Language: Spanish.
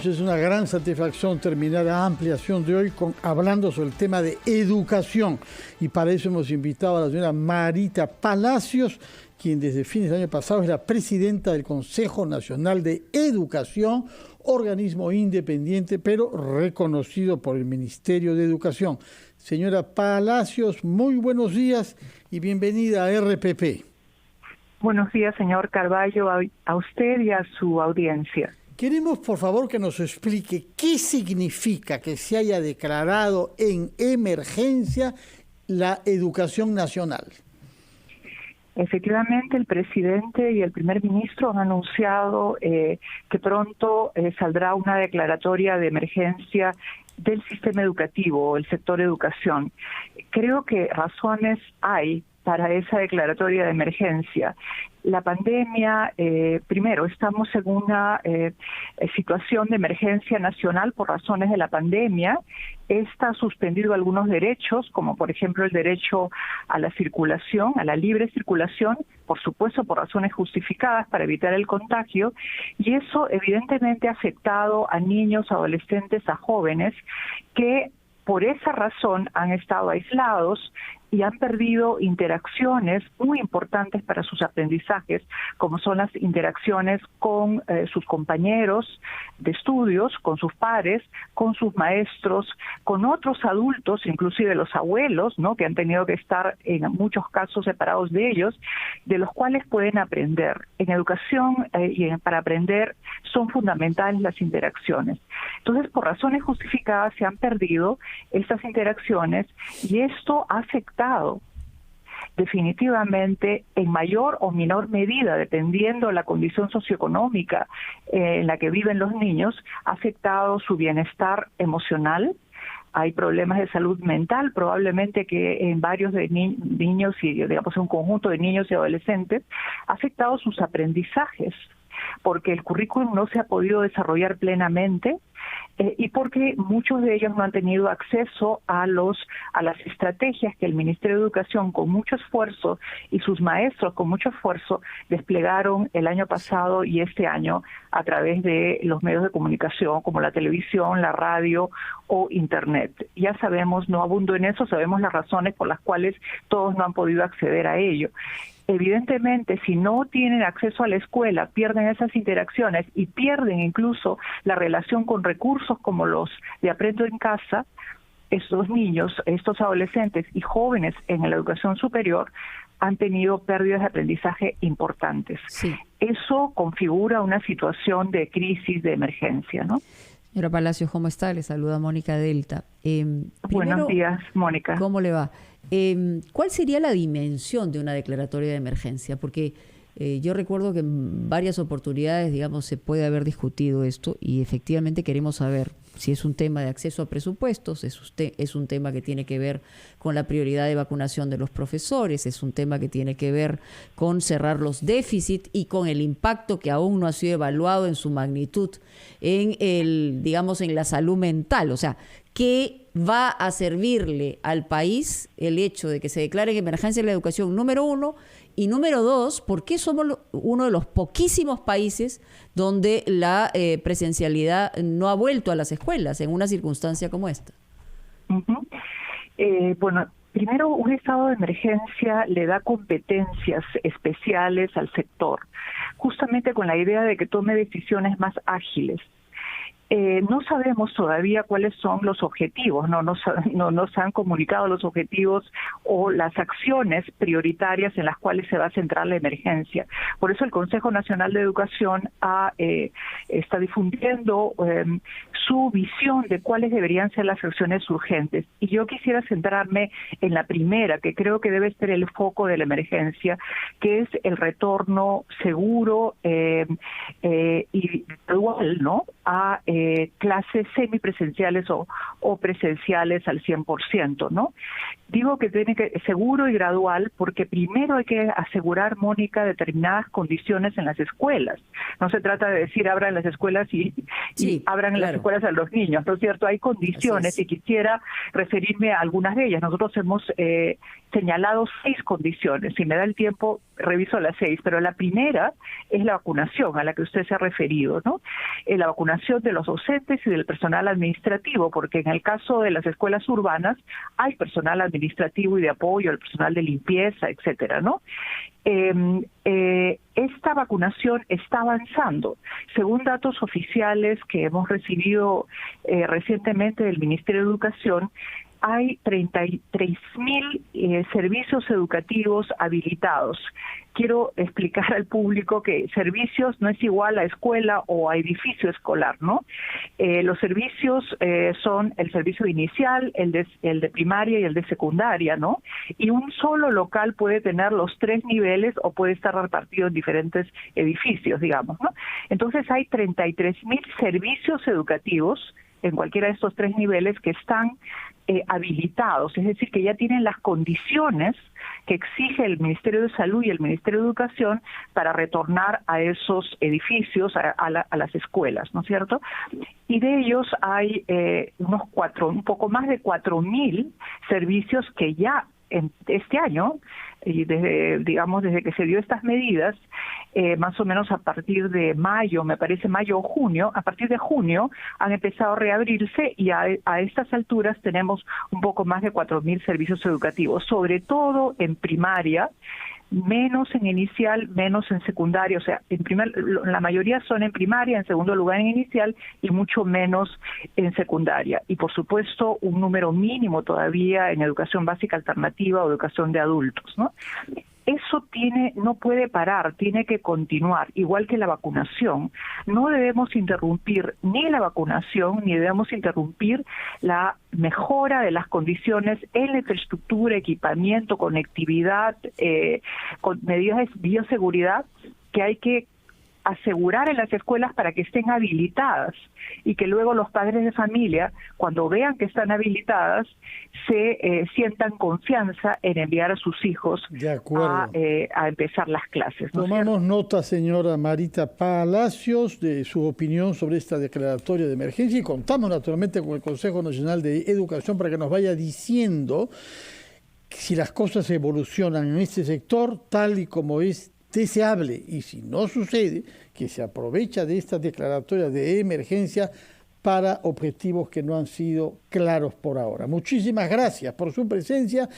amigos, es una gran satisfacción terminar la ampliación de hoy hablando sobre el tema de educación. Y para eso hemos invitado a la señora Marita Palacios, quien desde fines del año pasado es la presidenta del Consejo Nacional de Educación, organismo independiente, pero reconocido por el Ministerio de Educación. Señora Palacios, muy buenos días y bienvenida a RPP. Buenos días, señor Carballo, a usted y a su audiencia. Queremos, por favor, que nos explique qué significa que se haya declarado en emergencia la educación nacional. Efectivamente, el presidente y el primer ministro han anunciado que pronto saldrá una declaratoria de emergencia del sistema educativo, el sector educación. Creo que razones hay para esa declaratoria de emergencia. La pandemia, primero, estamos en una situación de emergencia nacional por razones de la pandemia. Esta ha suspendido algunos derechos, como por ejemplo el derecho a la circulación, a la libre circulación, por supuesto por razones justificadas para evitar el contagio, y eso evidentemente ha afectado a niños, adolescentes, a jóvenes que por esa razón han estado aislados y han perdido interacciones muy importantes para sus aprendizajes, como son las interacciones con sus compañeros de estudios, con sus pares, con sus maestros, con otros adultos, inclusive los abuelos, ¿no?, que han tenido que estar en muchos casos separados de ellos, de los cuales pueden aprender. En educación para aprender son fundamentales las interacciones. Entonces, por razones justificadas se han perdido estas interacciones y esto ha afectado definitivamente en mayor o menor medida, dependiendo de la condición socioeconómica en la que viven los niños, ha afectado su bienestar emocional. Hay problemas de salud mental, probablemente que en varios de niños y digamos un conjunto de niños y adolescentes, ha afectado sus aprendizajes, porque el currículum no se ha podido desarrollar plenamente y porque muchos de ellos no han tenido acceso a las estrategias que el Ministerio de Educación con mucho esfuerzo y sus maestros con mucho esfuerzo desplegaron el año pasado y este año a través de los medios de comunicación como la televisión, la radio o internet. Ya sabemos, no abundo en eso, sabemos las razones por las cuales todos no han podido acceder a ello. Evidentemente, si no tienen acceso a la escuela, pierden esas interacciones y pierden incluso la relación con recursos como los de Aprendo en Casa. Estos niños, estos adolescentes y jóvenes en la educación superior han tenido pérdidas de aprendizaje importantes. Sí. Eso configura una situación de crisis, de emergencia, ¿no? Señora Palacios, ¿cómo está? Le saluda Mónica Delta. Buenos días, Mónica. ¿Cómo le va? ¿Cuál sería la dimensión de una declaratoria de emergencia? Porque yo recuerdo que en varias oportunidades, digamos, se puede haber discutido esto y efectivamente queremos saber si es un tema de acceso a presupuestos, es un tema que tiene que ver con la prioridad de vacunación de los profesores, es un tema que tiene que ver con cerrar los déficits y con el impacto que aún no ha sido evaluado en su magnitud en la salud mental. O sea, ¿qué va a servirle al país el hecho de que se declare en emergencia la educación, número uno? Y número dos, ¿por qué somos uno de los poquísimos países donde la presencialidad no ha vuelto a las escuelas en una circunstancia como esta? Bueno, primero, un estado de emergencia le da competencias especiales al sector, justamente con la idea de que tome decisiones más ágiles. No sabemos todavía cuáles son los objetivos, no nos han comunicado los objetivos o las acciones prioritarias en las cuales se va a centrar la emergencia. Por eso el Consejo Nacional de Educación está difundiendo su visión de cuáles deberían ser las acciones urgentes. Y yo quisiera centrarme en la primera, que creo que debe ser el foco de la emergencia, que es el retorno seguro y gradual, ¿no?, a clases semipresenciales o presenciales al 100%, ¿no? Digo que tiene que seguro y gradual porque primero hay que asegurar, Mónica, determinadas condiciones en las escuelas. No se trata de decir abran las escuelas y abran las escuelas a los niños, ¿no es cierto? Hay condiciones y quisiera referirme a algunas de ellas. Nosotros hemos señalado 6 condiciones. Si me da el tiempo, reviso las 6, pero la primera es la vacunación a la que usted se ha referido, ¿no? La vacunación de los docentes y del personal administrativo, porque en el caso de las escuelas urbanas hay personal administrativo y de apoyo, el personal de limpieza, etcétera, ¿no? Esta vacunación está avanzando. Según datos oficiales que hemos recibido recientemente del Ministerio de Educación, hay 33.000 servicios educativos habilitados. Quiero explicar al público que servicios no es igual a escuela o a edificio escolar, ¿no? Los servicios son el servicio inicial, el de primaria y el de secundaria, ¿no? Y un solo local puede tener los 3 niveles o puede estar repartido en diferentes edificios, digamos, ¿no? Entonces hay 33.000 servicios educativos en cualquiera de estos 3 niveles que están habilitados, es decir, que ya tienen las condiciones que exige el Ministerio de Salud y el Ministerio de Educación para retornar a esos edificios, a las escuelas, ¿no es cierto? Y de ellos hay un poco más de 4.000 servicios que ya en este año, y desde que se dio estas medidas, más o menos a partir de mayo, me parece mayo o junio, a partir de junio han empezado a reabrirse y a estas alturas tenemos un poco más de 4.000 servicios educativos, sobre todo en primaria, menos en inicial, menos en secundaria, o sea, la mayoría son en primaria, en segundo lugar en inicial y mucho menos en secundaria. Y por supuesto un número mínimo todavía en educación básica alternativa o educación de adultos, ¿no? Eso no puede parar, tiene que continuar, igual que la vacunación. No debemos interrumpir ni la vacunación, ni debemos interrumpir la mejora de las condiciones en la infraestructura, equipamiento, conectividad, con medidas de bioseguridad que hay que asegurar en las escuelas para que estén habilitadas y que luego los padres de familia, cuando vean que están habilitadas, se sientan confianza en enviar a sus hijos a empezar las clases, ¿no? Tomamos nota, señora Marita Palacios, de su opinión sobre esta declaratoria de emergencia y contamos naturalmente con el Consejo Nacional de Educación para que nos vaya diciendo si las cosas evolucionan en este sector tal y como es deseable, y si no sucede, que se aprovecha de esta declaratoria de emergencia para objetivos que no han sido claros por ahora. Muchísimas gracias por su presencia.